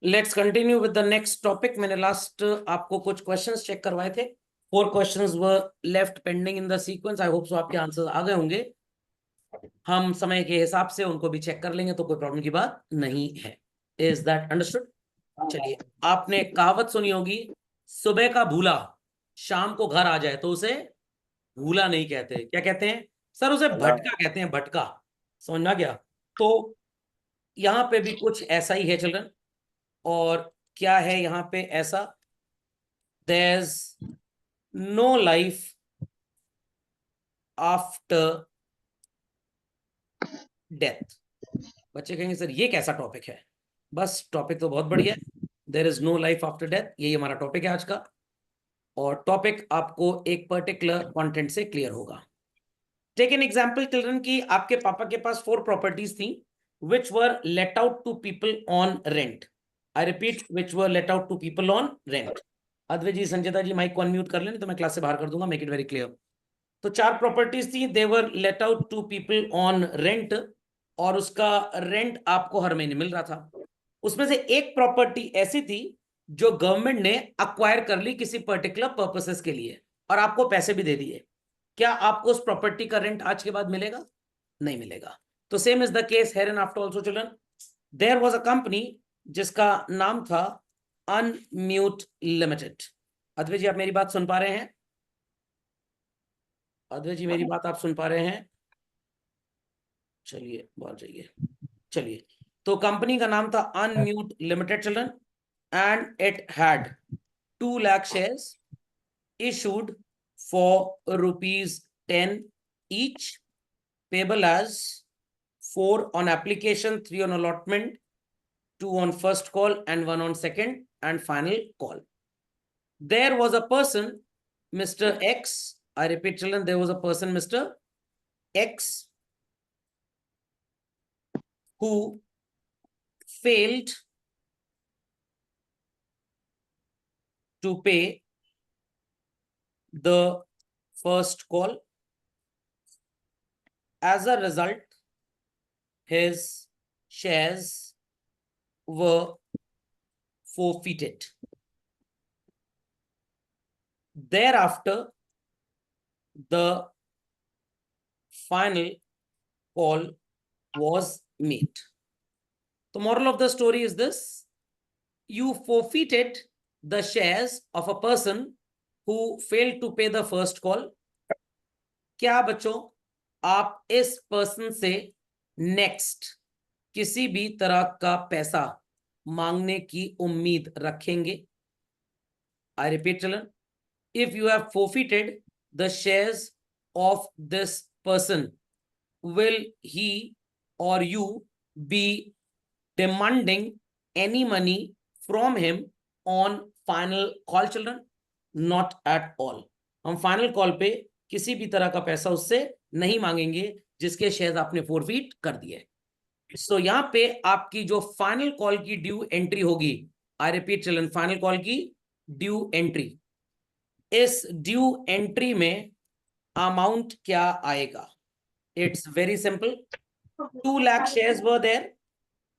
Let's continue with the next topic. मैंने last आपको कुछ क्वेश्चंस चेक करवाए थे। 4 questions were left pending in the sequence. I hope so आपके answers आ गए होंगे। हम समय के हिसाब से उनको भी चेक कर लेंगे, तो कोई प्रॉब्लम की बात नहीं है। Is that understood? चलिए, आपने कहावत सुनी होगी, सुबह का भूला शाम को घर आ जाए तो उसे भूला नहीं कहते। क्या कहते हैं सर? उसे भटका कहते हैं, भटका। समझ में आ गया? तो यहां पे भी कुछ ऐसा ही है चिल्ड्रन। और क्या है यहां पे ऐसा? there's no life after death। बच्चे कहेंगे सर ये कैसा टॉपिक है? बस टॉपिक तो बहुत बढ़िया है। There is no life after death, यही हमारा टॉपिक है आज का। और टॉपिक आपको एक पर्टिकुलर कंटेंट से क्लियर होगा। टेक एन एग्जाम्पल चिल्ड्रन की आपके पापा के पास 4 प्रॉपर्टीज थी which were let out to people on rent. I repeat, which were let out to people on rent. Advait ji, Sanjayta ji, mike को अनम्यूट कर लेने तो मैं क्लास से बाहर कर दूंगा। Make it very clear. तो 4 प्रॉपर्टीज थी, they were let out to people on rent, और उसका रेंट आपको हर महीने मिल रहा था। उसमें से एक प्रॉपर्टी ऐसी थी जो गवर्नमेंट ने अक्वायर कर ली किसी पर्टिकुलर पर्पसेस के लिए, और आपको पैसे भी दे दिए। क्या आपको उस प्रॉपर्टी का रेंट आज के बाद मिलेगा? नहीं मिलेगा। तो same is the case here and after also children. There was a company जिसका नाम था अनम्यूट लिमिटेड। अद्वैत जी, आप मेरी बात सुन पा रहे हैं? अद्वैत जी, मेरी बात आप सुन पा रहे हैं? चलिए, बाहर जाइए। चलिए, तो कंपनी का नाम था unmute limited children, and it had 2 lakh shares issued for ₹10 each, payable as 4 on application, 3 on allotment, 2 on first call, and 1 on second and final call. There was a person, Mr. X. I repeat, children, there was a person, Mr. X, who failed to pay the first call. As a result, his shares were forfeited. Thereafter, the final call was made. The moral of the story is this: you forfeited the shares of a person who failed to pay the first call. क्या बच्चों, आप इस person से next किसी भी तरह का पैसा मांगने की उम्मीद रखेंगे? आई repeat children, if you have forfeited the shares of this person, will he or you be demanding any money from him on final call children? Not at all. हम फाइनल कॉल पे किसी भी तरह का पैसा उससे नहीं मांगेंगे जिसके शेयर्स आपने फोरफीट कर दिए। सो यहां पे आपकी जो फाइनल कॉल की ड्यू एंट्री होगी, I repeat children, final call की ड्यू एंट्री, इस ड्यू एंट्री में अमाउंट क्या आएगा? It's very simple. 2 lakh shares were there,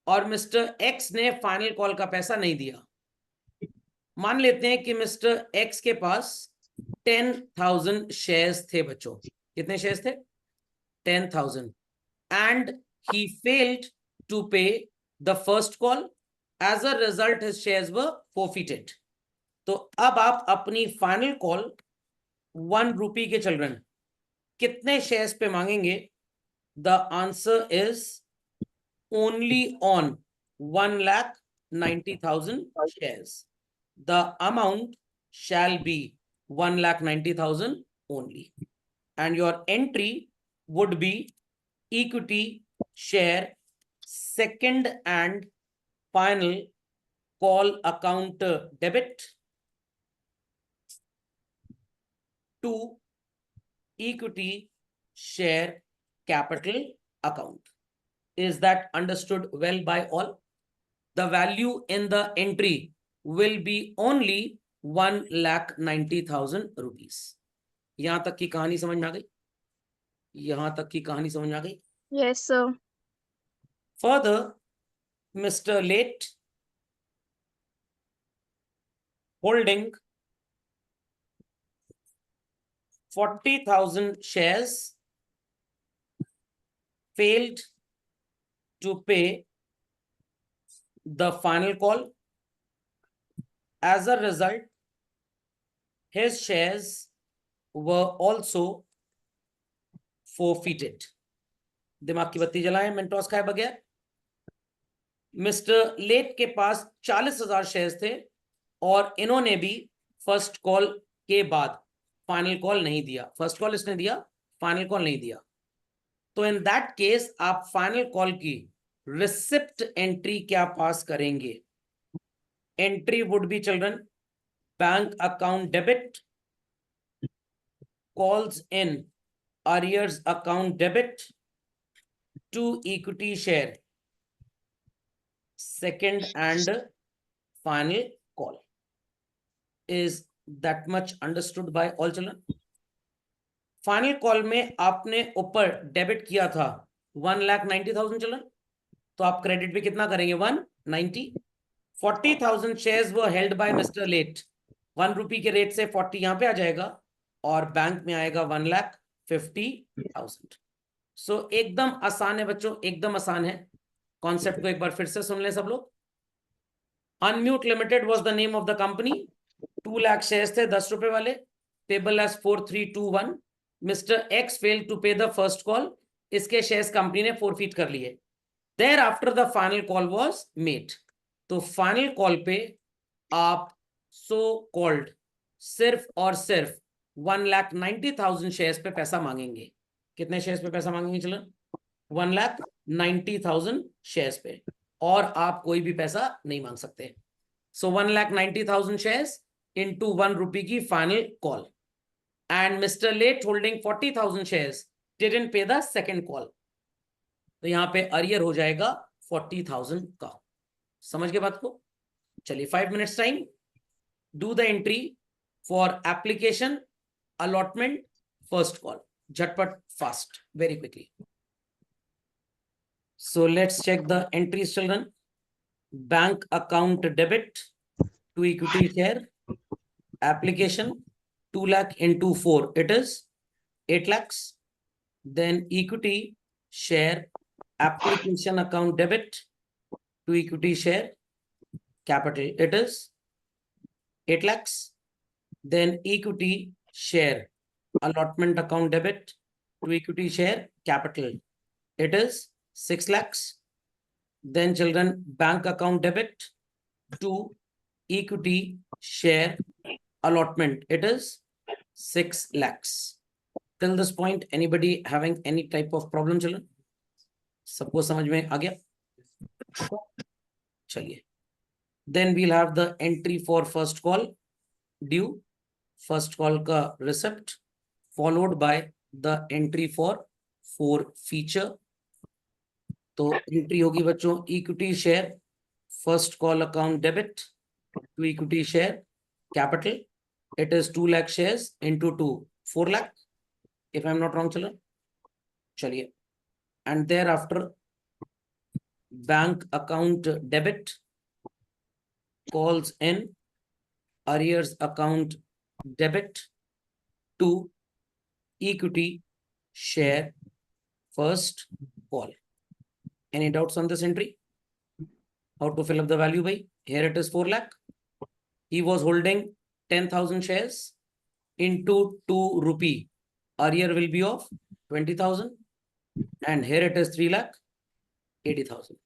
और मिस्टर एक्स ने फाइनल कॉल का पैसा नहीं दिया। मान लेते हैं कि मिस्टर एक्स के पास 10,000 शेयर्स थे बच्चों। कितने शेयर्स थे? 10,000। And he failed to pay the first call, as a result his shares were forfeited. तो अब आप अपनी फाइनल कॉल 1 रुपी के चिल्ड्रन कितने शेयर्स पे मांगेंगे? The answer is only on 1,90,000 shares. The amount shall be 1,90,000 only, and your entry would be equity share second and final call account debit to equity share capital account. Is that understood well by all? The value in the entry will be only 1,90,000 rupees. यहां तक की कहानी समझ में आ गई? यहां तक की कहानी समझ में आ गई? Yes, sir. Further, Mr. Late holding 40,000 shares failed to pay the final call. As a result, his shares were also forfeited. दिमाग की बत्ती जलाएं, मेंटोस खाए बगैर। मिस्टर लेट के पास 40,000 शेयर्स थे और इन्होंने भी फर्स्ट कॉल के बाद फाइनल कॉल नहीं दिया। फर्स्ट कॉल इसने दिया, फाइनल कॉल नहीं दिया। तो इन दैट केस आप फाइनल कॉल की रिसिप्ट एंट्री क्या पास करेंगे? Entry would B children bank account debit calls in arrears account debit to equity share second and final call. Is that much understood by all children? Final call में आपने ऊपर debit किया था 1,90,000 children, तो आप credit भी कितना करेंगे? 190। 40,000 शेयर्स वो हेल्ड बाय मिस्टर लेट। 1 रुपी के रेट से 40 यहां पे आ जाएगा और बैंक में आएगा 1,50,000। सो एकदम आसान है बच्चों, एकदम आसान है। कॉन्सेप्ट को एक बार फिर से सुन लें सब लोग। Unmute limited was the name of the company. 2 lakh shares थे 10 रुपए वाले। Table as 4321। Mister X fail to pay the first call. इसके शेयर्स कंपनी ने फोरफीट कर लिए। Thereafter the final call was made. तो फाइनल कॉल पे आप सो कॉल्ड सिर्फ और सिर्फ 1,90,000 शेयर्स पे पैसा मांगेंगे। कितने शेयर्स पे पैसा मांगेंगे चलो? 1,90,000 शेयर्स पे, और आप कोई भी पैसा नहीं मांग सकते। सो 1,90,000 शेयर्स इंटू 1 रुपी की final call, and mister late holding 40,000 shares didn't pay the second call. तो यहां पे अरियर हो जाएगा 40,000 का। समझ के बात को? चलिए 5 minutes time. Do the entry for application allotment first call. झटपट, fast, very quickly. So let's check the entries, children. Bank account debit to equity share. Application 2 lakh into 4, it is 8 lakhs. Then equity share application account debit to equity share capital, it is 8 lakhs. Then equity share allotment account debit to equity share capital, it is 6 lakhs. Then children, bank account debit to equity share allotment, it is 6 lakhs. Till this point, anybody having any type of problem children? सबको समझ में आ गया? चलिए, then we'll have the entry for first call due, first call का receipt, followed by the entry for forfeiture. तो entry होगी बच्चों equity share first call account debit to equity share capital, it is 2 lakh shares into 2, 4 lakh, if I am not wrong children. चलिए, and thereafter bank account debit calls in arrears account debit to equity share first call. Any doubts on this entry? How to fill up the value by? Here it is 4 lakh. He was holding 10,000 shares into 2 rupee. Arrear will be of 20,000. And here it is 3 lakh 80,000.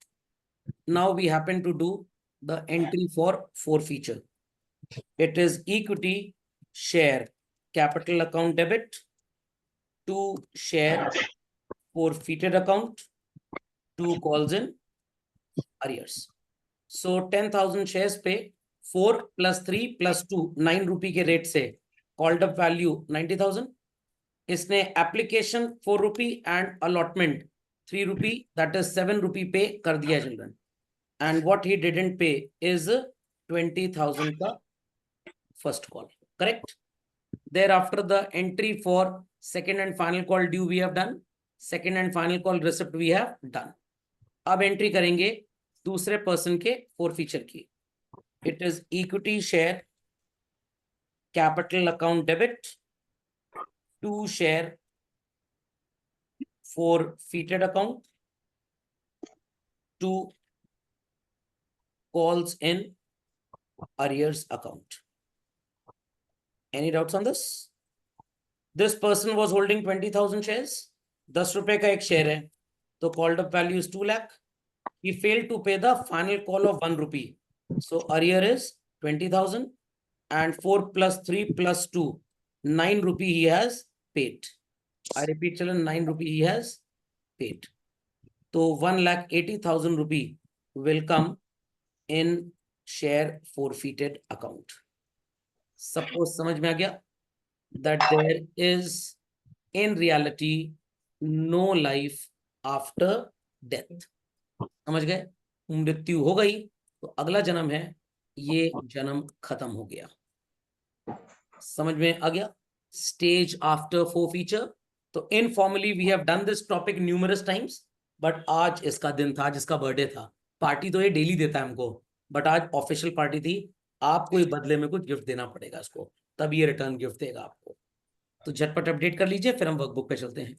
Now we happen to do the entry for forfeiture. It is equity share capital account debit to share forfeited account. 2 calls in arrears. So 10,000 shares पे 4 plus 3 plus 2 9 रुपी के rate से called up value 90,000. इसने application 4 rupee and allotment 3 rupee, that is 7 रुपी पे कर दिया children. And what he didn't pay is 20,000 का first call. Correct? Thereafter the entry for second and final call due we have done. Second and final call receipt we have done. अब entry करेंगे दूसरे person के forfeiture की. It is equity share capital account debit, to share forfeited account, to calls in arrears account. Any doubts on this? This person was holding 20,000 shares. 10 रुपए का एक share है, तो called up value is 2 lakh. He failed to pay the final call of 1 rupee. So arrear is 20,000 and 4 plus 3 plus 2, 9 rupee he has paid. I repeat, children, 9 rupee he has paid. So 1,80,000 rupee will come in share forfeited account. Suppose समझ में आ गया that there is in reality no life after death. समझ गए? मृत्यु हो गई तो अगला जन्म है, ये जन्म खत्म हो गया. समझ में आ गया? Stage after forfeiture. तो informally we have done this topic numerous times, but आज इसका दिन था, जिसका बर्थडे था. पार्टी तो ये डेली देता है हमको, बट आज ऑफिशियल पार्टी थी. आपको ही बदले में कुछ गिफ्ट देना पड़ेगा इसको, तब ये रिटर्न गिफ्ट देगा आपको. तो झटपट अपडेट कर लीजिए, फिर हम वर्कबुक पे चलते हैं.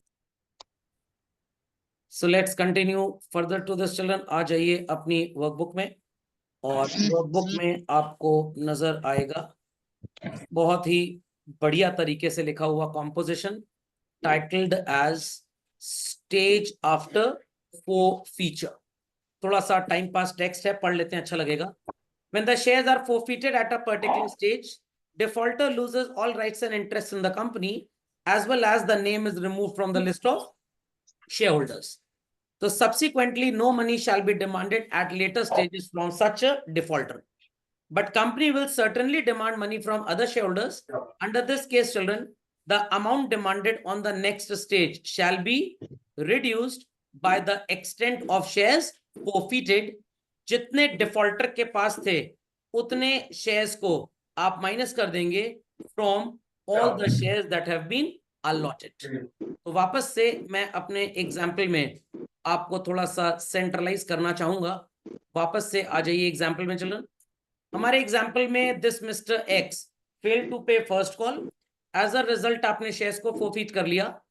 So let's continue further to this children. आ जाइए अपनी वर्कबुक में, और वर्कबुक में आपको नजर आएगा बहुत ही बढ़िया तरीके से लिखा हुआ composition titled as stage after forfeiture. थोड़ा सा टाइम पास टेक्स्ट है, पढ़ लेते हैं, अच्छा लगेगा. When the shares are forfeited at a particular stage, defaulter loses all rights and interests in the company, as well as the name is removed from the list of shareholders. So subsequently, no money shall be demanded at later stages from such a defaulter. But company will certainly demand money from other shareholders. Under this case, children, the amount demanded on the next stage shall be reduced by the extent of shares forfeited. जितने defaulter के पास थे उतने shares को आप minus कर देंगे from all the shares that have been allotted. तो वापस से मैं अपने एग्जाम्पल में आपको थोड़ा सा सेंट्रलाइज करना चाहूंगा. वापस से आ जाइए एग्जाम्पल में. चिल्ड्रन, हमारे एग्जाम्पल में this mister X fail to pay first call. As a result आपने शेयर्स को फोरफीट कर लिया,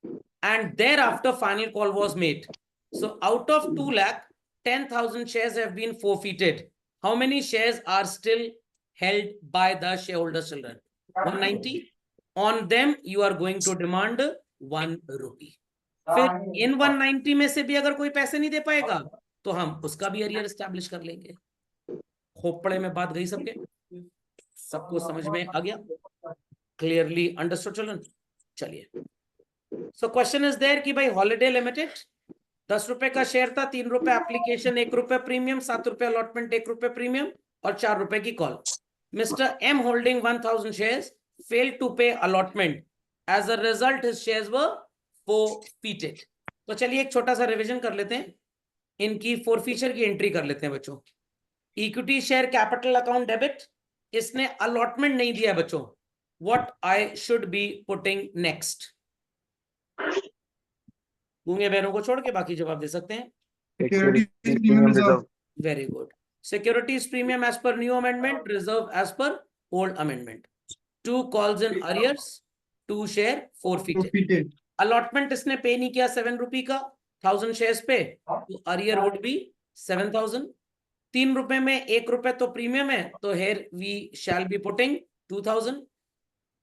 and thereafter final call was made. So out of 2 lakh, 10,000 shares have been forfeited. How many shares are still held by the shareholders, children? 190. On them, you are going to demand 1 rupee. फिर इन 190 में से भी अगर कोई पैसे नहीं दे पाएगा तो हम उसका भी अरियर एस्टैब्लिश कर लेंगे. खोपड़े में बात गई सबके? सबको समझ में आ गया? Clearly understood children? चलिए. सो क्वेश्चन इज देयर कि भाई हॉलिडे लिमिटेड 10 रुपए का शेयर था, 3 रुपए एप्लीकेशन, 1 रुपए प्रीमियम, 7 रुपए अलॉटमेंट, 1 रुपए प्रीमियम और 4 रुपए की call. Mister M holding 1000 shares fail to pay allotment. As a result his shares were forfeited. तो चलिए एक छोटा सा रिवीजन कर लेते हैं, इनकी फोरफीचर की एंट्री कर लेते हैं बच्चों. Equity share capital account debit, इसने अलॉटमेंट नहीं दिया बच्चों. What I should be putting next? गूंगे बहनों को छोड़ के बाकी जवाब दे सकते हैं. Very good. Securities premium as per new amendment, reserve as per old amendment. 2 calls in arrears, 2 share forfeited. Allotment इसने पे नहीं किया 7 रुपए का 1000 शेयर्स पे, तो अरियर वुड बी 7,000. 3 रुपए में 1 रुपए तो प्रीमियम है, तो here we shall be putting 2,000.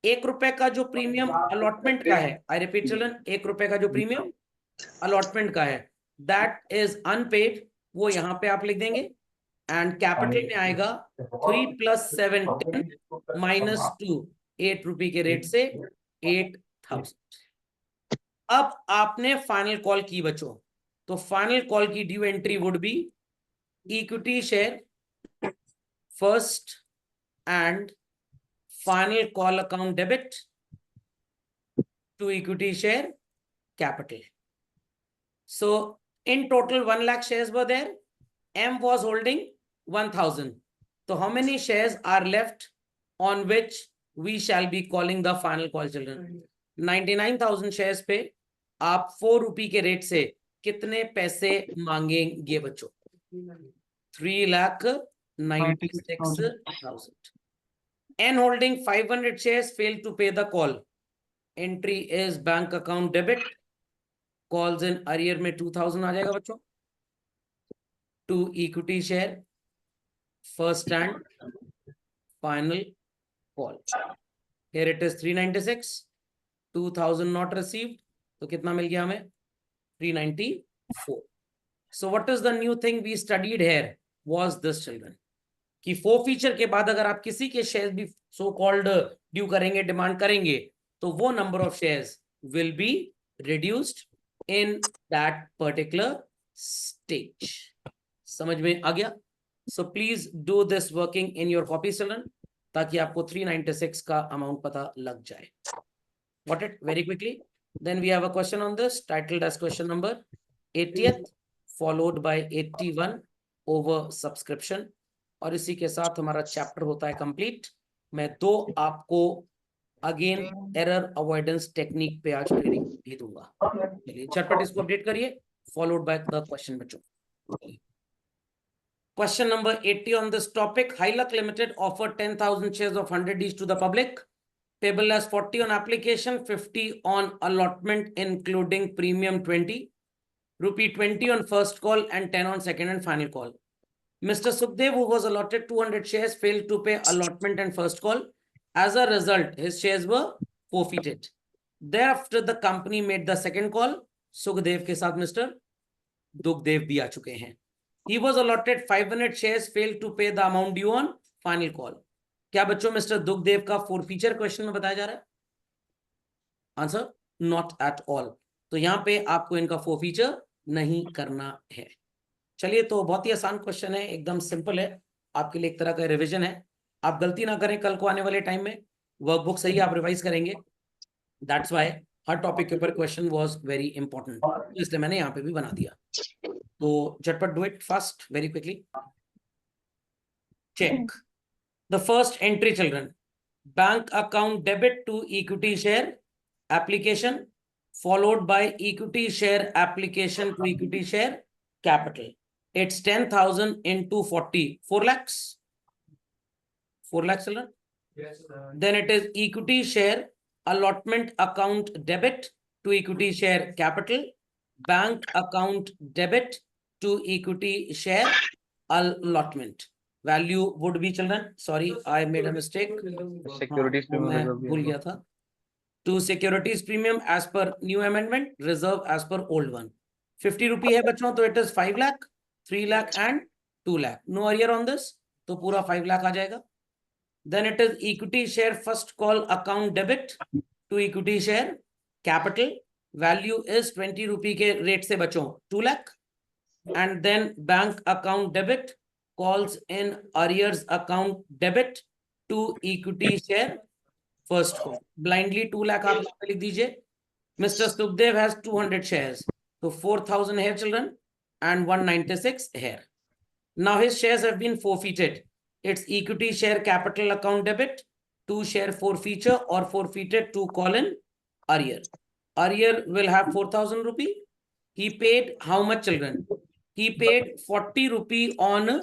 1 रुपए का जो प्रीमियम अलॉटमेंट का है, आई रिपीट चिल्ड्रन, 1 रुपए का जो प्रीमियम अलॉटमेंट का है, दैट इज अनपेड, वो यहां पे आप लिख देंगे. एंड कैपिटल में आएगा 3 + 7 10 -2, 8 रुपए के रेट से 8,000. अब आपने फाइनल कॉल की बच्चों, तो फाइनल कॉल की due entry would be equity share first and final call account debit to equity share capital. So in total 1 lakh shares were there. M was holding 1,000. So how many shares are left on which we shall be calling the final call, children? 99,000 shares पे आप 4 रुपए के rate से कितने पैसे मांगेंगे बच्चों? 3,96,000. N holding 500 shares failed to pay the call. Entry is bank account debit. Calls in arrear में 2000 आ जाएगा बच्चों. To equity share, first and final call. Here it is 396. 2000 not received. तो कितना मिल गया हमें? 394. So what is the new thing we studied here was this, children. कि forfeiture के बाद अगर आप किसी के शेयर भी so called ड्यू करेंगे, डिमांड करेंगे, तो वो number of shares will be reduced in that particular stage. समझ में आ गया? So please do this working in your copy, children, ताकि आपको 396 का अमाउंट पता लग जाए. Got it? Very quickly. Then we have a question on this titled as question number 80th followed by 81 over subscription. और इसी के साथ हमारा चैप्टर होता है कंप्लीट. मैं दो आपको अगेन एरर अवॉइडेंस टेक्निक पे आज ट्रेनिंग भी दूंगा. चलिए झटपट इसको अपडेट करिए, फॉलोड बाय द क्वेश्चन बच्चों. Question number 80 on this topic. Hilux Limited offered 10,000 shares of 100 each to the public. Payable as 40 on application, 50 on allotment, including premium 20, rupee 20 on first call and 10 on second and final call. Mr. Sukhdev, who was allotted 200 shares, failed to pay allotment and first call. As a result, his shares were forfeited. Thereafter, the company made the second call. Sukhdev के साथ Mr. Dukhdev भी आ चुके हैं. He was allotted 500 shares, failed to pay the amount due on final call. क्या बच्चों mister दुखदेव का forfeiture question में बताया जा रहा है? Answer not at all. तो यहां पे आपको इनका फोरफीचर नहीं करना है. चलिए, तो बहुत ही आसान क्वेश्चन है, एकदम सिंपल है, आपके लिए एक तरह का रिवीजन है. आप गलती ना करें कल को आने वाले टाइम में, वर्कबुक सही आप रिवाइज करेंगे. दैट्स व्हाई हर टॉपिक के ऊपर क्वेश्चन वाज वेरी इंपॉर्टेंट, इसलिए मैंने यहाँ पे भी बना दिया. तो झटपट do it fast, very quickly. Check the first entry, children. Bank account debit to equity share application, followed by equity share application to equity share capital. It's 10,000 into 40, 4 lakhs. 4 lakhs, children. Yes, sir. Then it is equity share allotment account debit to equity share capital, bank account debit to equity share allotment. Value would be, children, sorry, I made a mistake. Securities premium भूल गया था. To securities premium as per new amendment, reserve as per old one. 50 rupee है बच्चों, तो it is 5 lakh, 3 lakh and 2 lakh. No arrear on this, तो पूरा 5 lakh आ जाएगा. Then it is equity share first call account debit to equity share capital. Value is 20 rupee के rate से बच्चों 2 lakh. And then bank account debit calls in arrears account debit to equity share first call. Blindly 2 lakh आप लिख दीजिए. Mr. Sukhdev has 200 shares, so 4,000 here, children, and 196 here. Now his shares have been forfeited. It's equity share capital account debit, 2 share forfeiture or forfeited to call in arrear. Arrear will have 4,000 rupee. He paid how much, children? He paid 40 rupee on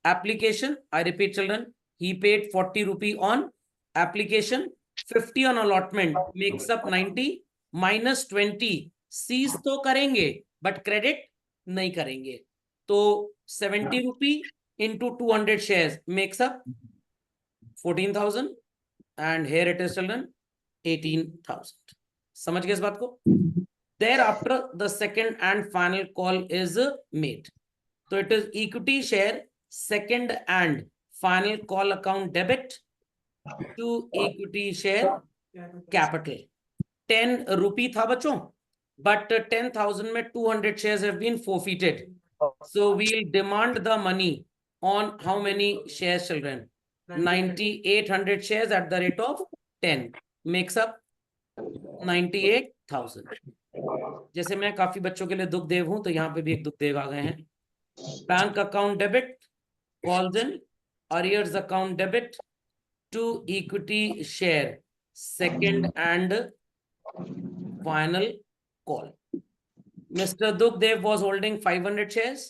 application. I repeat, children, he paid 40 rupee on application, 50 on allotment, makes up 90, minus 20 seize तो करेंगे but credit नहीं करेंगे. तो 70 rupee into 200 shares makes up 14,000 and here it is, children, 18,000. समझ गए इस बात को? Thereafter the second and final call is made. So it is equity share second and final call account debit to equity share capital. 10 rupee था बच्चों, but 10,000 में 200 shares have been forfeited. So we'll demand the money on how many shares, children? 9,800 shares at the rate of 10 makes up 98,000. जैसे मैं काफी बच्चों के लिए दुखदेव हूं, तो यहाँ पे भी एक दुखदेव आ गए हैं. Bank account debit calls in arrears account debit to equity share second and final call. Mr. Dukhdev was holding 500 shares,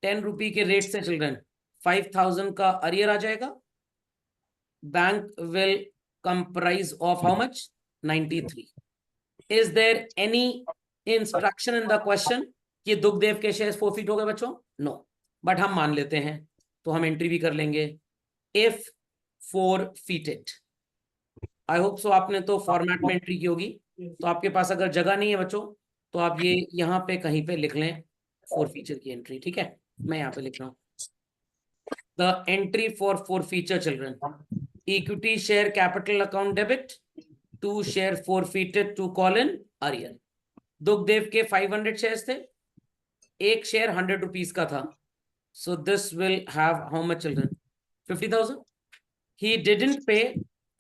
10 rupee के रेट से, चिल्ड्रन 5,000 का अरियर आ जाएगा. bank will comprise of how much? 93. Is there any instruction in the question कि दुखदेव के shares forfeit हो गए बच्चों? No, but हम मान लेते हैं तो हम एंट्री भी कर लेंगे if forfeited. I hope so आपने तो फॉर्मेट में एंट्री की होगी, तो आपके पास अगर जगह नहीं है बच्चों तो आप ये यहाँ पे कहीं पे लिख लें forfeiture की एंट्री, ठीक है? मैं यहाँ पे लिख रहा हूँ the entry for forfeiture children, equity share capital account debit, 2 share forfeited to call in arrear. दुखदेव के 500 शेयर्स थे, एक शेयर 100 रुपीज का था, so this will have how much children? 50,000. He didn't पे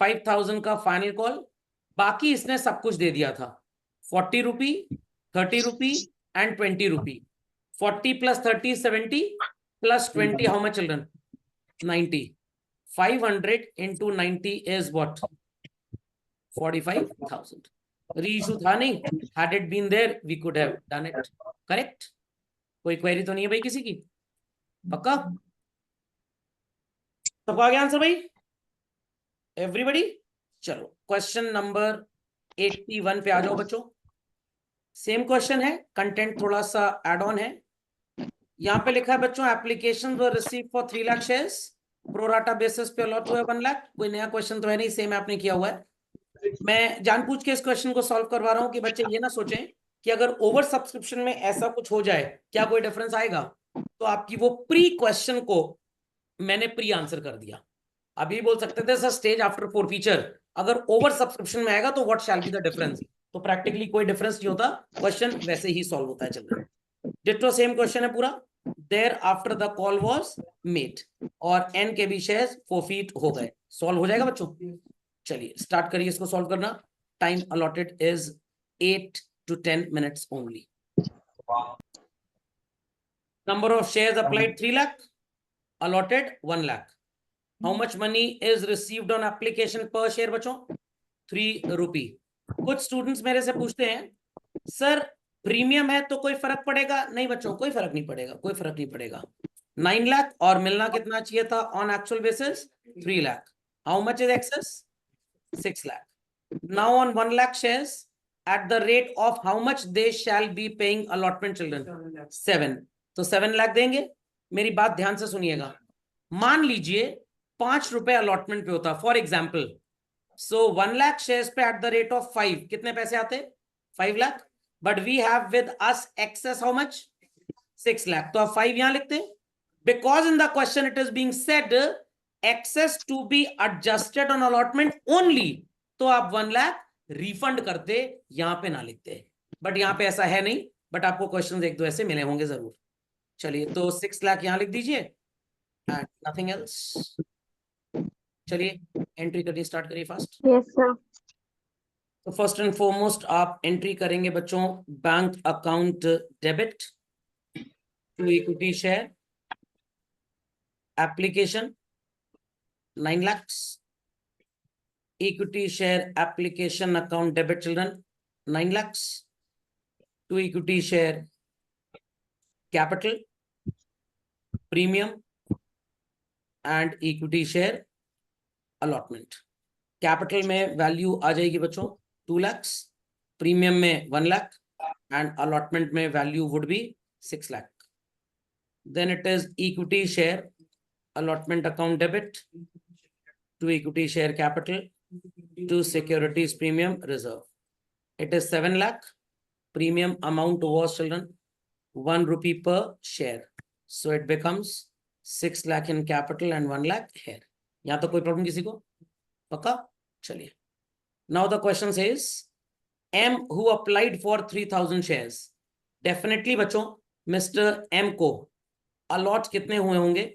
5,000 का फाइनल कॉल, बाकी इसने सब कुछ दे दिया था 40 रुपी, 30 rupee and 20 rupee. 40 plus 30 70 plus 20 how much children? 90. 500 into 90 is what? 45,000. Reissue था नहीं, had it been there we could have done it. Correct? कोई क्वेरी तो नहीं है भाई किसी की? पक्का सबको आ गया आंसर भाई? एवरीबडी? चलो क्वेश्चन नंबर 81 पे आ जाओ बच्चों. सेम क्वेश्चन है, कंटेंट थोड़ा सा एड ऑन है. यहाँ पे लिखा है बच्चों application were receive for 3 lakh shares, pro rata basis पे अलॉट हुआ 1 लाख. कोई नया क्वेश्चन तो है नहीं, सेम आपने किया हुआ है. मैं जानबूझ के इस क्वेश्चन को सॉल्व करवा रहा हूं कि बच्चे ये ना सोचें कि अगर ओवर सब्सक्रिप्शन में ऐसा कुछ हो जाए क्या कोई डिफरेंस आएगा, तो आपकी वो प्री क्वेश्चन को मैंने प्री आंसर कर दिया. अभी बोल सकते थे सर स्टेज आफ्टर forfeiture, अगर ओवर सब्सक्रिप्शन में आएगा तो what shall be the difference? तो प्रैक्टिकली कोई डिफरेंस नहीं होता, क्वेश्चन वैसे ही सॉल्व होता है. चल डिट्टो सेम क्वेश्चन है पूरा. Thereafter the call was made और एन के भी शेयर्स forfeit हो गए. सॉल्व हो जाएगा बच्चों? चलिए स्टार्ट करिए इसको सॉल्व करना. Time allotted is 8 to 10 minutes only. Number of shares applied 3 lakh, allotted 1 lakh. How much money is received on application per share बच्चों? 3 रुपी. कुछ स्टूडेंट्स मेरे से पूछते हैं सर प्रीमियम है तो कोई फर्क पड़ेगा? नहीं बच्चों, कोई फर्क नहीं पड़ेगा, कोई फर्क नहीं पड़ेगा. 9 लाख और मिलना कितना चाहिए था on actual basis? 3 lakh. How much is excess? 6 lakh. Now on 1 lakh shares, at the rate of how much they shall be paying allotment children? 7. तो 7 लाख देंगे. मेरी बात ध्यान से सुनिएगा. मान लीजिए 5 रुपए अलॉटमेंट पे होता for example, so 1 lakh shares पे एट द रेट ऑफ 5 कितने पैसे आते? 5 lakh. But we have with us excess how much? 6 lakh. तो आप 5 यहां लिखते हैं because in the question it is being said excess to be adjusted on allotment only. तो आप 1 लाख रिफंड करते, यहां पे ना लिखते. बट यहां पे ऐसा है नहीं, बट आपको क्वेश्चन एक दो ऐसे मिले होंगे जरूर. चलिए तो 6 लाख यहां लिख दीजिए एंड नथिंग एल्स. चलिए एंट्री करिए, स्टार्ट करिए फास्ट. Yes sir. तो फर्स्ट एंड फॉरमोस्ट आप एंट्री करेंगे बच्चों bank account debit to equity share application 9 lakhs. Equity share application account debit children 9 lakhs. To equity share capital premium and equity share allotment. Capital में value आ जाएगी बच्चों 2 lakhs, premium में 1 lakh and allotment में value would be 6 lakh. Then it is equity share allotment account debit to equity share capital to securities premium reserve. It is 7 lakh. Premium amount was children 1 rupee per share. So it becomes 6 lakh in capital and 1 lakh here. यहाँ तो कोई problem किसी को? पक्का? चलिए. Now the question says M who applied for 3,000 shares. Definitely बच्चों Mr. M को allot कितने हुए होंगे?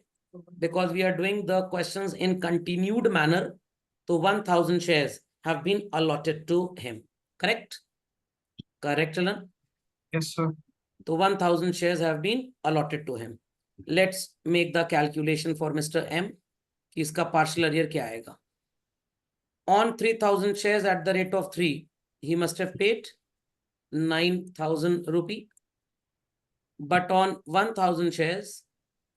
Because we are doing the questions in continued manner. So 1,000 shares have been allotted to him. Correct? Correct, children? Yes, sir. So 1,000 shares have been allotted to him. Let's make the calculation for Mr. M. कि इसका partial arrear क्या आएगा? On 3,000 shares at the rate of 3, he must have paid 9,000 rupee. But on 1,000 shares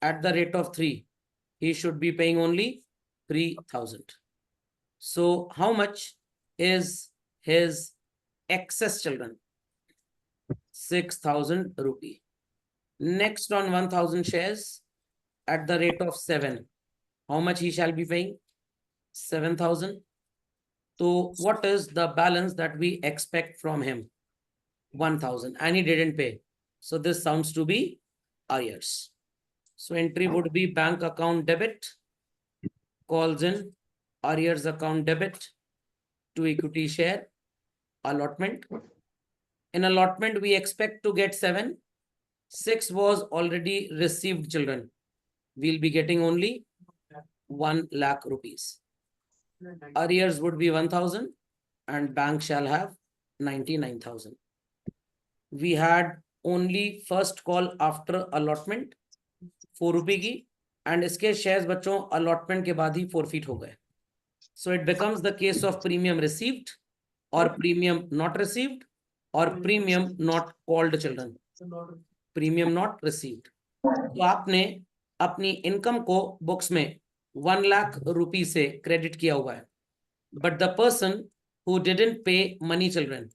at the rate of 3, he should be paying only 3,000. So how much is his excess children? 6,000 rupee. Next on 1,000 shares at the rate of 7. How much he shall be paying? 7,000. So what is the balance that we expect from him? 1,000, and he didn't pay. So this sounds to be arrears. So entry would be bank account debit, calls in arrears account debit to equity share allotment. In allotment, we expect to get 7. 6 was already received children. We'll be getting only 1 lakh rupees. Arrears would be 1,000 and bank shall have 99,000. We had only first call after allotment 4 रुपए की, and इसके shares बच्चों allotment के बाद ही forfeit हो गए. So it becomes the case of premium received or premium not received or premium not called children. Premium not received. तो आपने अपनी इनकम को बुक्स में 1 लाख रुपी से क्रेडिट किया हुआ है, but the person who didn't पे मनी चिल्ड्रन,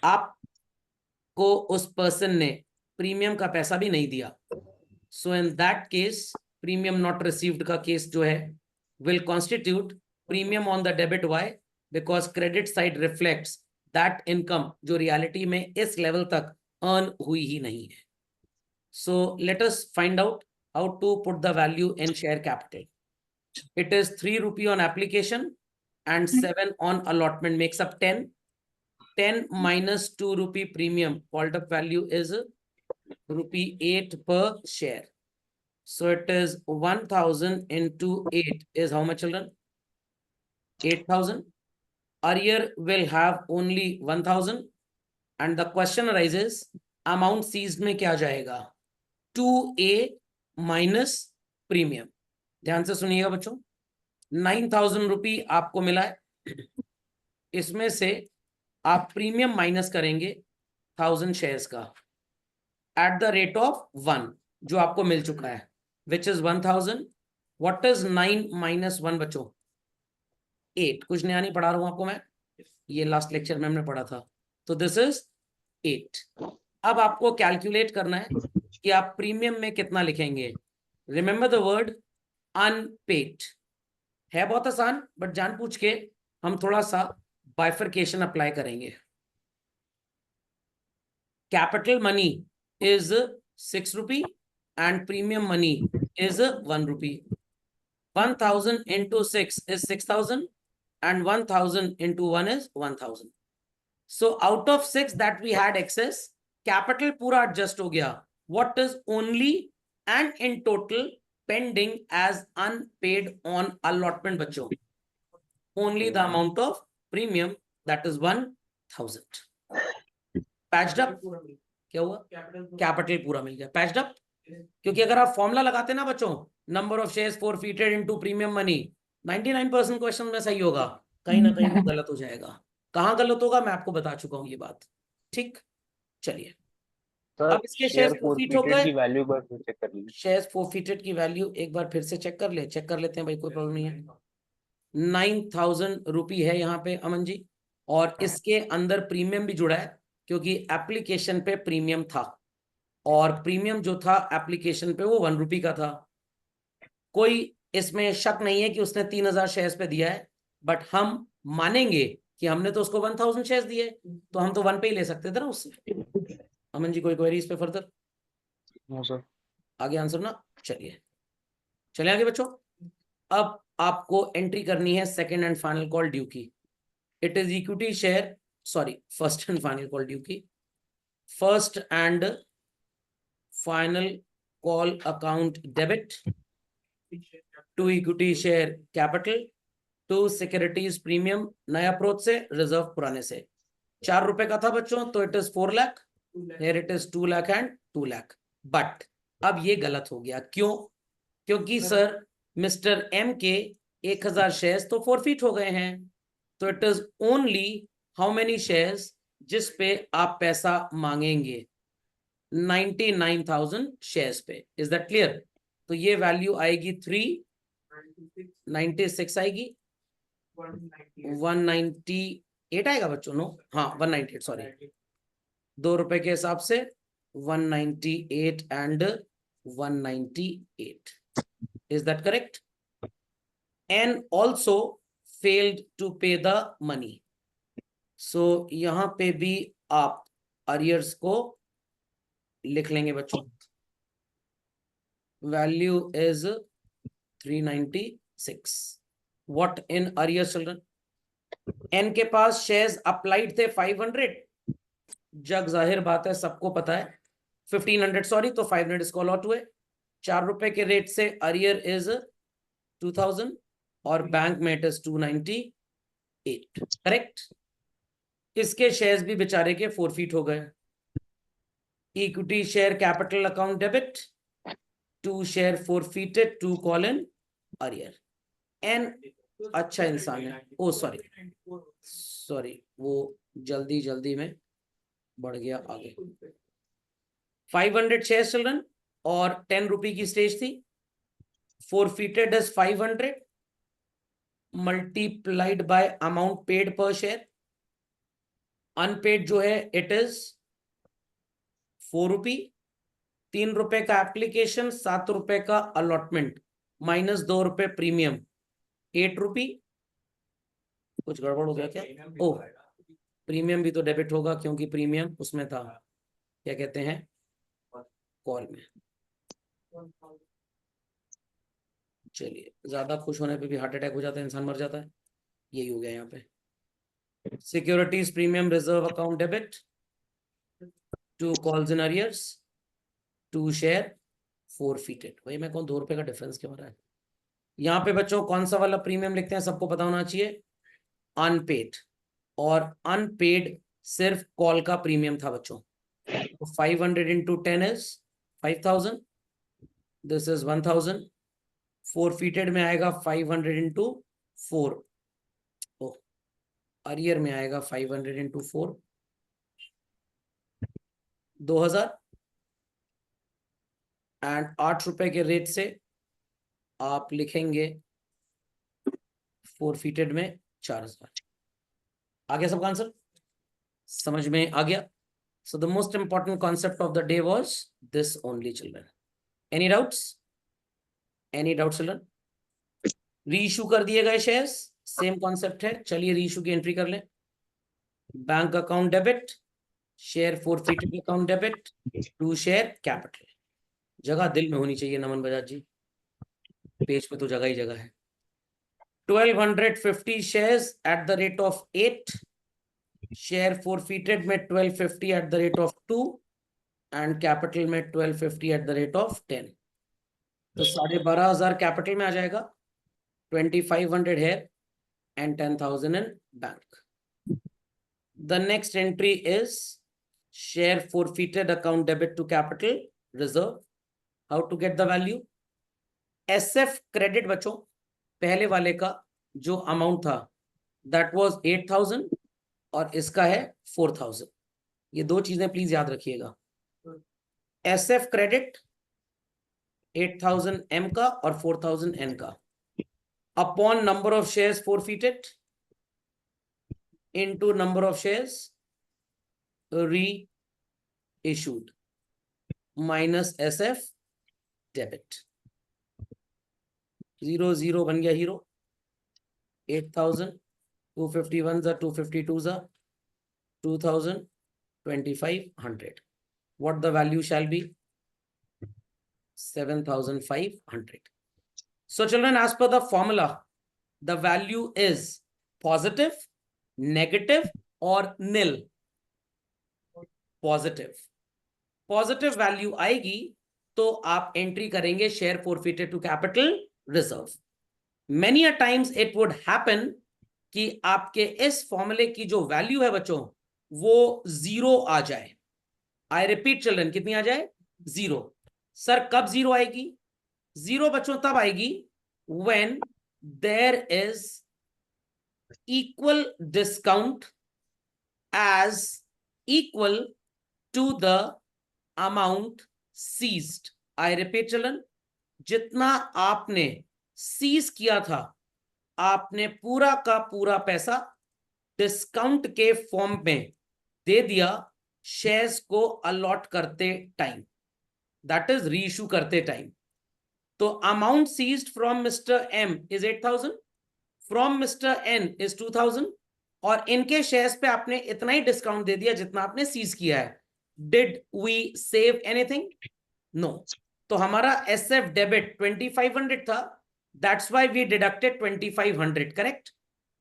आपको उस पर्सन ने प्रीमियम का पैसा भी नहीं दिया. So in that case premium not received का केस जो है will constitute premium on the debit. Why? Because credit side reflects that income जो रियलिटी में इस लेवल तक अर्न हुई ही नहीं है. So let us find out how to put the value in share capital. It is 3 rupee on application and 7 on allotment makes up 10. 10 minus 2 rupee premium called up value is rupee 8 per share. So it is 1,000 into 8 is how much children? 8,000. Arrear will have only 1,000 and the question arises amount seized में क्या जाएगा? 2A minus premium. ध्यान से सुनिएगा बच्चों, 9,000 रुपी आपको मिला है, इसमें से आप प्रीमियम माइनस करेंगे 1,000 शेयर्स का एट द रेट ऑफ 1 जो आपको मिल चुका है, which is 1,000. What is 9 minus 1 बच्चों? 8. कुछ नया नहीं पढ़ा रहा हूं आपको मैं, ये लास्ट लेक्चर में हमने पढ़ा था. तो दिस इज 8. अब आपको कैलकुलेट करना है कि आप प्रीमियम में कितना लिखेंगे. Remember the word unpaid. है बहुत आसान, बट जान पूछ के हम थोड़ा सा बाइफर्केशन अप्लाई करेंगे. Capital money is 6 rupee and premium money is 1 rupee. 1,000 into 6 is 6,000 and 1,000 into 1 is 1,000. So out of 6 that we had excess, capital पूरा adjust हो गया. What is only and in total pending as unpaid on allotment बच्चों? Only the amount of premium, that is 1,000. Patched up? क्या हुआ? Capital पूरा मिल गया. Patched up? क्योंकि अगर आप फॉर्मूला लगाते ना बच्चों, number of shares forfeited into premium money, 99% question में सही होगा, कहीं ना कहीं वो गलत हो जाएगा. कहाँ गलत होगा मैं आपको बता चुका हूँ ये बात. ठीक, चलिए. अब इसके शेयर्स फोरफीट हो गए, शेयर्स फोरफीटेड की वैल्यू एक बार फिर से चेक कर लेते हैं भाई, कोई प्रॉब्लम नहीं है. 9,000 रुपी है यहाँ पे अमन जी, और इसके अंदर प्रीमियम भी जुड़ा है क्योंकि एप्लीकेशन पे प्रीमियम था, और प्रीमियम जो था एप्लीकेशन पे वो 1 रुपी का था. कोई इसमें शक नहीं है कि उसने 3,000 शेयर्स पे दिया है, बट हम मानेंगे कि हमने तो उसको 1,000 शेयर्स दिए, तो हम तो 1 पे ही ले सकते थे ना उससे. अमन जी कोई क्वेरी इस पे फर्दर? No sir. आगे आंसर ना. चलिए आगे बच्चों. अब आपको एंट्री करनी है second and final call due की. It is equity share, sorry first and final call due की. First and final call account debit to equity share capital to securities premium, नया अप्रोच से, रिजर्व पुराने से. 4 रुपए का था बच्चों, तो it is 4 lakh. here it is 2 lakh and 2 lakh. But अब ये गलत हो गया. क्यों? क्योंकि सर मिस्टर एम के 1,000 शेयर्स तो फोरफीट हो गए हैं, तो it is only how many shares जिस पे आप पैसा मांगेंगे? 99,000 शेयर्स पे. Is that clear? तो ये वैल्यू आएगी 396 आएगी. 198 आएगा बच्चों, नो, हाँ 198, सॉरी, ₹2 के हिसाब से 198 and 198. Is that correct? And also failed to pay the money. So यहां पे भी आप अरियर्स को लिख लेंगे बच्चों. Value is 396. What in arrears, children? N के पास शेयर्स अप्लाइड थे 500. जग जाहिर बात है, सबको पता है 1500, सॉरी, तो 500 इसको अलॉट हुए. ₹4 के रेट से अरियर इज 2000 और बैंक में इट इज 298. करेक्ट. इसके शेयर्स भी बेचारे के फोरफीट हो गए. Equity share capital account debit, 2 share forfeited, 2 call in arrear. An अच्छा इंसान है. ओ सॉरी, वो जल्दी में बढ़ गया आगे. 500 शेयर चिल्ड्रन और ₹10 की स्टेज थी. Forfeited is 500 multiplied by amount paid per share. Unpaid जो है इट इज ₹4. ₹3 का एप्लीकेशन, ₹7 का अलॉटमेंट, माइनस ₹2 प्रीमियम, ₹8. कुछ गड़बड़ हो गया क्या? ओ, प्रीमियम भी तो डेबिट होगा क्योंकि प्रीमियम उसमें था, क्या कहते हैं, कॉल में. चलिए, ज्यादा खुश होने पे भी हार्ट अटैक हो जाता है, इंसान मर जाता है. यही हो गया यहाँ पे. Securities premium reserve account debit, 2 calls in arrears, 2 share forfeited. भाई मैं कौन, ₹2 का डिफरेंस क्यों हो रहा है यहाँ पे बच्चों? कौन सा वाला प्रीमियम लिखते हैं सबको पता होना चाहिए. अनपेड. और अनपेड सिर्फ कॉल का प्रीमियम था बच्चों. तो 500 इंटू 10 इज 5000. This is 1000. फोरफीटेड में आएगा 500 इंटू 4. अरियर में आएगा 500 इंटू 4, 2000. एंड ₹8 के रेट से आप लिखेंगे फोरफीटेड में 4000. आ गया सबका आंसर? समझ में आ गया? So the most important concept of the day was this only children. Any doubts? Any doubt children? Reissue कर दिए गए शेयर्स, सेम कॉन्सेप्ट है. चलिए रीइश्यू की एंट्री कर लें. Bank account debit, share forfeited account debit, 2 share capital. जगह दिल में होनी चाहिए नमन बजाज जी, पेज पे तो जगह ही जगह है. 1250 shares at the rate of 8. Share forfeited में 1250 at the rate of 2 and capital में 1250 एट द रेट ऑफ 10. तो 12,500 कैपिटल में आ जाएगा, 2500 है and 10,000 in bank. The next entry is share forfeited account debit to capital reserve. How to get the value? SF credit बच्चों, पहले वाले का जो अमाउंट था that was 8,000 और इसका है 4,000. ये दो चीजें प्लीज याद रखिएगा. SF क्रेडिट 8,000 M का और 4,000 N का upon number of shares forfeited into number of shares reissued minus SF debit. 0 बन गया hero. 8,000, 251 are 252 are 2,000, 2,500. What the value shall be? 7,500. So children, as per the formula, the value is positive, negative or nil. Positive value आएगी तो आप entry करेंगे share forfeited to capital reserve. Many a times it would happen कि आपके इस फॉर्मूले की जो वैल्यू है बच्चों वो 0 आ जाए. आई रिपीट चिल्ड्रन, कितनी आ जाए? 0. सर कब 0 आएगी? 0 बच्चों तब आएगी when there is equal discount as equal to the amount seized. I repeat children, जितना आपने सीज किया था आपने पूरा का पूरा पैसा डिस्काउंट के फॉर्म में दे दिया शेयर्स को अलॉट करते टाइम, दैट इज रीइश्यू करते टाइम। तो amount seized from mister M is 8,000, from mister N is 2,000, और इनके शेयर्स पे आपने इतना ही डिस्काउंट दे दिया जितना आपने सीज किया है। Did we save anything? No. तो हमारा एसएफ डेबिट 2500 था, that's why we deducted 2500, correct?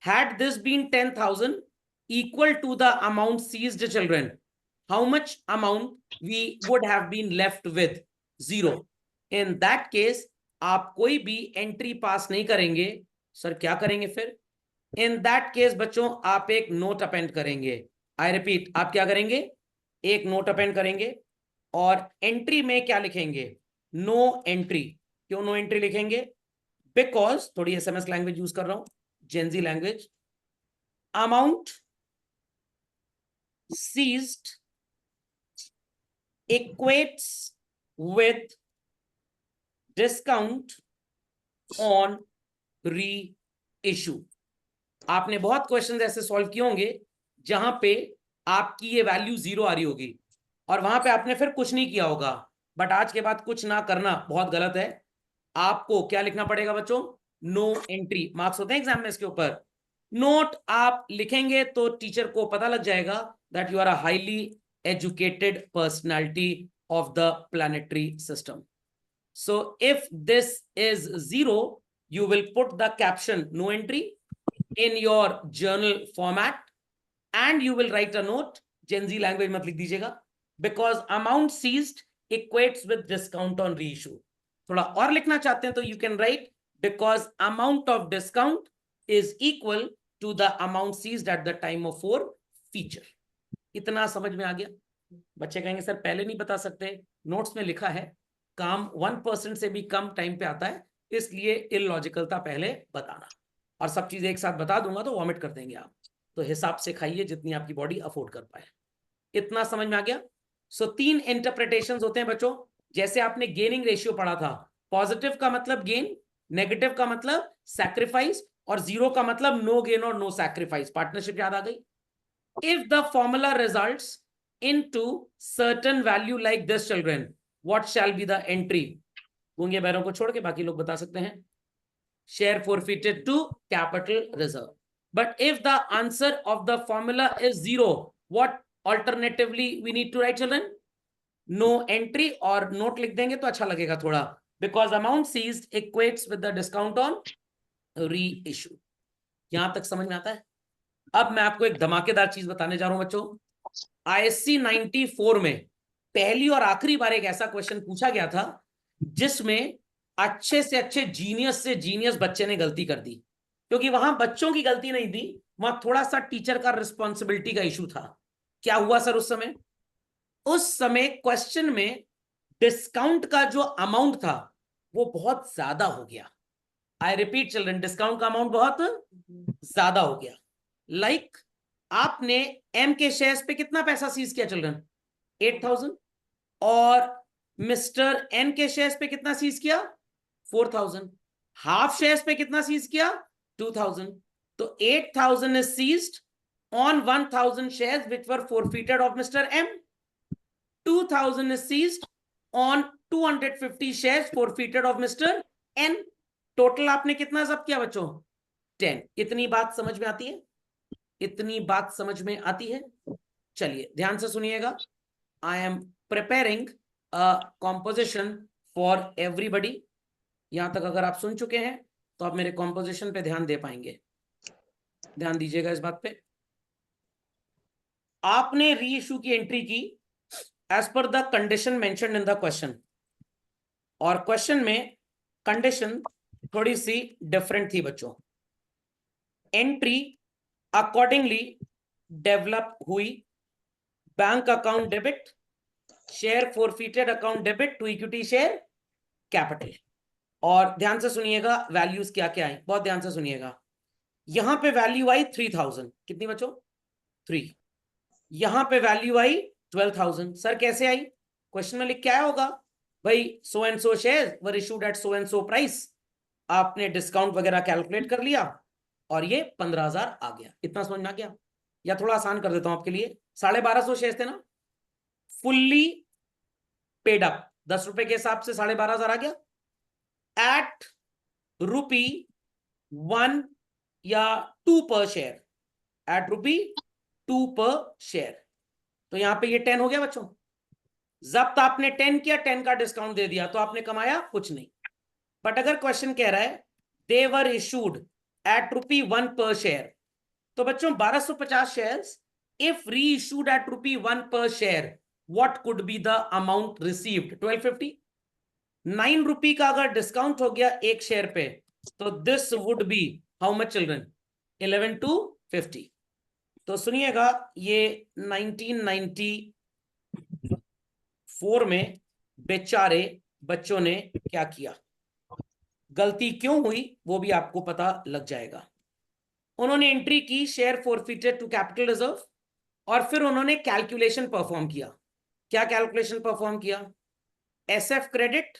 Had this been 10,000 equal to the amount seized, children, how much amount we would have been left with? Zero. In that case, आप कोई भी entry पास नहीं करेंगे। Sir क्या करेंगे फिर? इन that case बच्चों आप एक नोट अपेंड करेंगे। आई रिपीट, आप क्या करेंगे? एक नोट अपेंड करेंगे, और एंट्री में क्या लिखेंगे? No entry. क्यों नो एंट्री लिखेंगे? बिकॉज, थोड़ी एसएमएस लैंग्वेज यूज कर रहा हूं, Gen Z language, amount seized equates with discount on reissue। आपने बहुत क्वेश्चंस ऐसे सॉल्व किए होंगे जहां पे आपकी ये वैल्यू 0 आ रही होगी और वहां पे आपने फिर कुछ नहीं किया होगा। बट आज के बाद कुछ ना करना बहुत गलत है। आपको क्या लिखना पड़ेगा बच्चों? No entry. मार्क्स होते हैं एग्जाम में इसके ऊपर। नोट आप लिखेंगे तो टीचर को पता लग जाएगा that you are a highly educated personality of the planetary system. So if this is 0, you will put the caption no entry in your journal format and you will write a note, Gen Z language मत लिख दीजिएगा, because amount seized equates with discount on reissue। थोड़ा और लिखना चाहते हैं तो you can write because amount of discount is equal to the amount seized at the time of forfeiture। इतना समझ में आ गया? बच्चे कहेंगे सर पहले नहीं बता सकते, नोट्स में लिखा है काम 1% से भी कम टाइम पे आता है, इसलिए इलॉजिकल था पहले बताना, और सब चीजें एक साथ बता दूंगा तो वॉमिट कर देंगे आप। तो हिसाब से खाइए जितनी आपकी बॉडी अफोर्ड कर पाए। इतना समझ में आ गया? सो 3 इंटरप्रिटेशंस होते हैं बच्चों। जैसे आपने गेनिंग रेशियो पढ़ा था, पॉजिटिव का मतलब गेन, नेगेटिव का मतलब सैक्रिफाइस, और 0 का मतलब नो गेन और नो सैक्रिफाइस। पार्टनरशिप याद आ गई? If the formula results into certain value like this children, what shall be the entry? गूंगे बैरों को छोड़ के बाकी लोग बता सकते हैं। Share forfeited to capital reserve। But if the answer of the formula is 0, what alternatively we need to write, children? No entry, और नोट लिख देंगे तो अच्छा लगेगा थोड़ा, because amount seized equates with the discount on reissue। यहां तक समझ में आता है? अब मैं आपको एक धमाकेदार चीज बताने जा रहा हूं बच्चों। ISC 94 में पहली और आखिरी बार एक ऐसा क्वेश्चन पूछा गया था जिसमें अच्छे से अच्छे जीनियस से जीनियस बच्चे ने गलती कर दी, क्योंकि वहां बच्चों की गलती नहीं थी, वहां थोड़ा सा टीचर का रिस्पॉन्सिबिलिटी का इशू था। क्या हुआ सर उस समय? उस समय क्वेश्चन में डिस्काउंट का जो अमाउंट था वो बहुत ज्यादा हो गया। आई रिपीट चिल्ड्रन, डिस्काउंट का अमाउंट बहुत ज्यादा हो गया। लाइक आपने एम के शेयर्स पे कितना पैसा सीज किया चिल्ड्रन? 8,000। और मिस्टर एन के शेयर्स पे कितना सीज किया? 4,000। हाफ शेयर्स पे कितना सीज किया? 2,000। तो 8,000 is seized on 1,000 shares which were forfeited of Mr. M. 2,000 is seized on 250 shares forfeited of Mr. N। Total आपने कितना जब्त किया बच्चों? 10। इतनी बात समझ में आती है? इतनी बात समझ में आती है? चलिए ध्यान से सुनिएगा। I am preparing a composition for everybody. यहां तक अगर आप सुन चुके हैं तो आप मेरे कॉम्पोजिशन पे ध्यान दे पाएंगे। ध्यान दीजिएगा इस बात पे। आपने री इशू की एंट्री की as per the condition mentioned in the question, और क्वेश्चन में कंडीशन थोड़ी सी डिफरेंट थी बच्चों। एंट्री अकॉर्डिंगली डेवलप हुई। Bank account debit, share forfeited account debit to equity share capital. और ध्यान से सुनिएगा वैल्यूज क्या क्या है, बहुत ध्यान से सुनिएगा। यहां पे वैल्यू आई 3,000। कितनी बच्चों? 3। यहां पे वैल्यू आई 12,000। सर कैसे आई? क्वेश्चन में लिख के आया होगा भाई, so and so share were issued at so and so price. आपने डिस्काउंट वगैरह कैलकुलेट कर लिया और ये 15,000 आ गया। इतना समझ में आ गया? या थोड़ा आसान कर देता हूं आपके लिए, 1250 शेयर थे ना, फुल्ली पेड अप, 10 रुपए के हिसाब से 12,500 आ गया एट रुपी 1 या 2 पर शेयर, एट रुपी 2 पर शेयर। तो यहां पे ये 10 हो गया बच्चों। जब्त आपने 10 किया, 10 का डिस्काउंट दे दिया, तो आपने कमाया कुछ नहीं। बट अगर क्वेश्चन कह रहा है दे वर इशूड एट रुपी 1 पर शेयर, तो बच्चों 1250 शेयर्स इफ री इशूड एट रुपी 1 पर share, what could be the amount received? 1250। 9 रुपी का अगर डिस्काउंट हो गया एक शेयर पे, तो this would be how much children? 11 to 50। तो सुनिएगा, ये 1994 में बेचारे बच्चों ने क्या किया, गलती क्यों हुई वो भी आपको पता लग जाएगा। उन्होंने एंट्री की share forfeited to capital reserve, और फिर उन्होंने कैलकुलेशन परफॉर्म किया। क्या कैलकुलेशन परफॉर्म किया? SF credit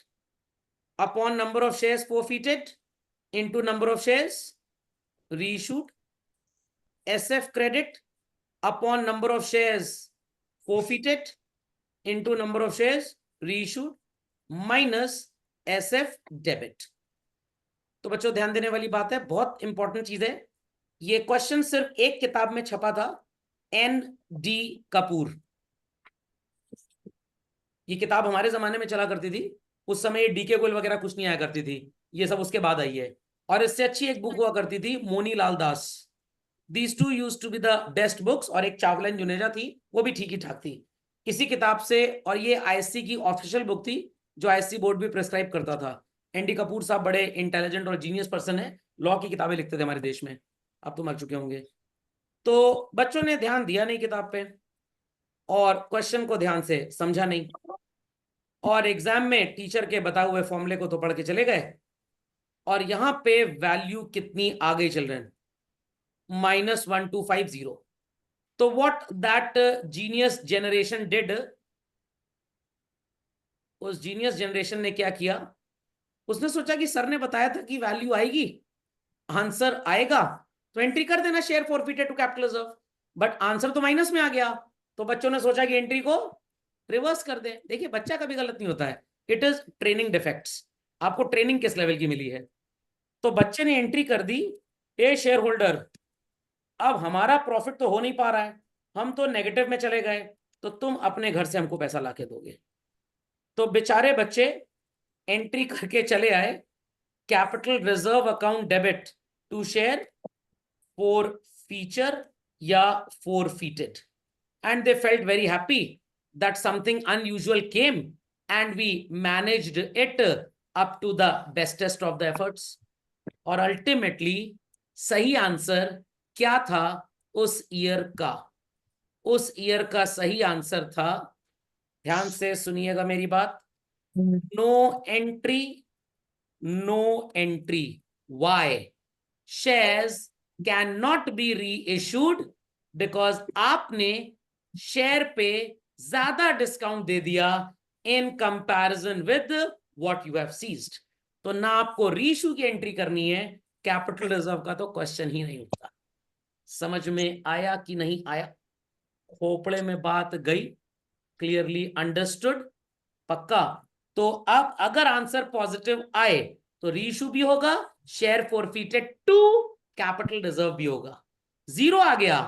upon number of shares forfeited into number of shares reissued, SF credit upon number of shares forfeited into number of shares reissued minus SF debit। तो बच्चों ध्यान देने वाली बात है, बहुत इंपॉर्टेंट चीज है। ये क्वेश्चन सिर्फ एक किताब में छपा था, एन डी कपूर। ये किताब हमारे जमाने में चला करती थी, उस समय डीके गोयल वगैरह कुछ नहीं आया करती थी, ये सब उसके बाद आई है। और इससे अच्छी एक बुक हुआ करती थी Moni Lal Das. These two used to be the best books। और एक चावला जुनेजा थी, वो भी ठीक ही ठाक थी इसी किताब से। और ये आईएससी की ऑफिशियल बुक थी, जो आईएससी बोर्ड भी प्रेस्क्राइब करता था। एनडी कपूर साहब बड़े इंटेलिजेंट और जीनियस पर्सन है, लॉ की किताबें लिखते थे हमारे देश में, अब तो मर चुके होंगे। तो बच्चों ने ध्यान दिया नहीं किताब पे, और क्वेश्चन को ध्यान से समझा नहीं, और एग्जाम में टीचर के बताए हुए फॉर्मूले को तो पढ़ के चले गए, और यहां पे वैल्यू कितनी आ गई चिल्ड्रन? -1250। तो what that genius generation did, उस जीनियस जनरेशन ने क्या किया, उसने सोचा कि सर ने बताया था कि वैल्यू आएगी, आंसर आएगा, तो एंट्री कर देना share forfeited to capital reserve. But answer तो माइनस में आ गया, तो बच्चों ने सोचा कि एंट्री को रिवर्स कर दे। देखिए बच्चा कभी गलत नहीं होता है, इट इज ट्रेनिंग डिफेक्ट्स। आपको ट्रेनिंग किस लेवल की मिली है? तो बच्चे ने एंट्री कर दी, ए शेयर होल्डर, अब हमारा प्रॉफिट तो हो नहीं पा रहा है, हम तो नेगेटिव में चले गए, तो तुम अपने घर से हमको पैसा लाके दोगे। तो बेचारे बच्चे एंट्री करके चले आए, capital reserve account debit to share forfeiture या forfeited, and they felt very happy that something unusual came and we managed it up to the bestest of the efforts। और अल्टीमेटली सही answer क्या था उस year का? उस year का सही आंसर था, ध्यान से सुनिएगा मेरी बात, no entry, no entry. Why? Shares can not be reissued because आपने शेयर पे ज्यादा डिस्काउंट दे दिया in comparison with what you have seized. तो ना आपको री इशू की एंट्री करनी है, कैपिटल रिजर्व का तो क्वेश्चन ही नहीं उठता। समझ में आया कि नहीं आया? खोपड़े में बात गई? Clearly understood? पक्का? तो अब अगर आंसर पॉजिटिव आए तो रीइशू भी होगा, share forfeited to capital reserve भी होगा। जीरो आ गया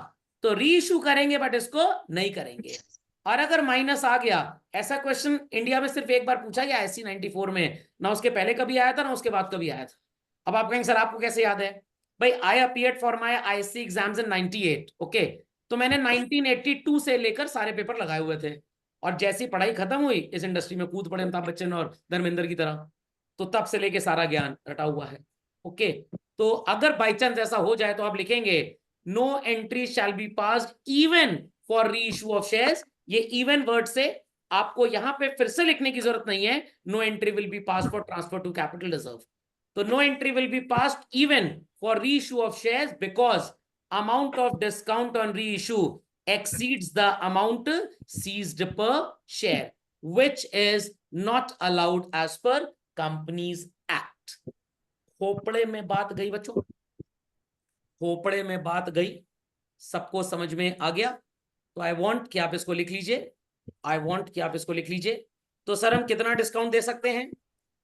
तो रीइशू करेंगे बट इसको नहीं करेंगे। और अगर माइनस आ गया, ऐसा क्वेश्चन इंडिया में सिर्फ एक बार पूछा गया IC 94 में, ना उसके पहले कभी आया था ना उसके बाद कभी आया था। अब आप कहेंगे सर आपको कैसे याद है? भाई आई appeared for my IC exams in 98। Okay, तो मैंने 1982 से लेकर सारे पेपर लगाए हुए थे, और जैसी पढ़ाई खत्म हुई इस इंडस्ट्री में कूद पड़े अमिताभ बच्चन और धर्मेंद्र की तरह, तो तब से लेके सारा ज्ञान रटा हुआ है। ओके, तो अगर बाई चांस ऐसा हो जाए तो आप लिखेंगे no entry shall be passed even for reissue of shares. ये इवन वर्ड से आपको यहां पे फिर से लिखने की जरूरत नहीं है, no entry will be passed for transfer to capital reserve. तो no entry will be passed even for reissue of shares because amount of discount on reissue exceeds the amount seized per share, which is not allowed as per Companies Act। खोपड़े में बात गई बच्चों, खोपड़े में बात गई, सबको समझ में आ गया? तो आई वांट कि आप इसको लिख लीजिए, आई वांट कि आप इसको लिख लीजिए। तो सर हम कितना डिस्काउंट दे सकते हैं?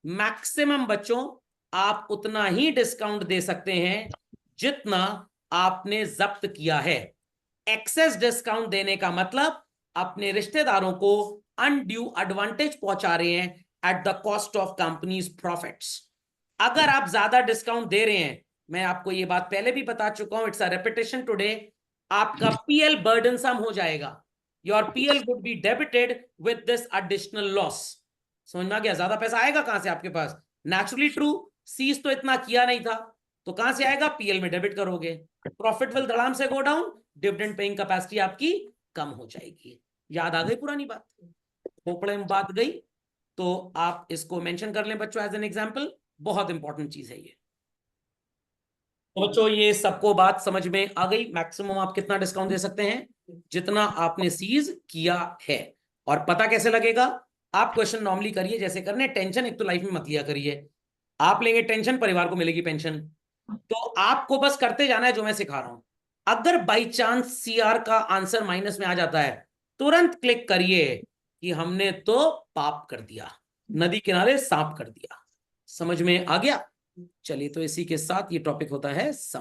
मैक्सिमम बच्चों आप उतना ही डिस्काउंट दे सकते हैं जितना आपने जब्त किया है। एक्सेस डिस्काउंट देने का मतलब अपने रिश्तेदारों को अनड्यू एडवांटेज पहुंचा रहे हैं at the cost of companies profits. अगर आप ज्यादा डिस्काउंट दे रहे हैं, मैं आपको ये बात पहले भी बता चुका हूं, इट्स अ रेपिटेशन टुडे, आपका पीएल बर्डनसम हो जाएगा। Your PL would be debited with this additional loss. समझ में आ गया? ज्यादा पैसा आएगा कहां से आपके पास? नेचुरली ट्रू, सीज तो इतना किया नहीं था, तो कहां से आएगा? पीएल में डेबिट करोगे, प्रॉफिट विल धड़ाम से go down, dividend paying capacity आपकी कम हो जाएगी। याद आ गई पुरानी बात? खोपड़े में बात गई, तो आप इसको मेंशन कर लें बच्चों एज एन एग्जांपल, बहुत इंपॉर्टेंट चीज है ये। तो बच्चों ये सबको बात समझ में आ गई? मैक्सिमम आप कितना डिस्काउंट दे सकते हैं? जितना आपने सीज किया है। और पता कैसे लगेगा? आप क्वेश्चन नॉर्मली करिए जैसे करने, टेंशन एक तो लाइफ में मत लिया करिए। आप लेंगे टेंशन, परिवार को मिलेगी पेंशन। तो आपको बस करते जाना है जो मैं सिखा रहा हूं। अगर बाई चांस सीआर का आंसर माइनस में आ जाता है, तुरंत क्लिक करिए कि हमने तो पाप कर दिया, नदी किनारे सांप कर दिया। समझ में आ गया? चलिए, तो इसी के साथ ये टॉपिक होता है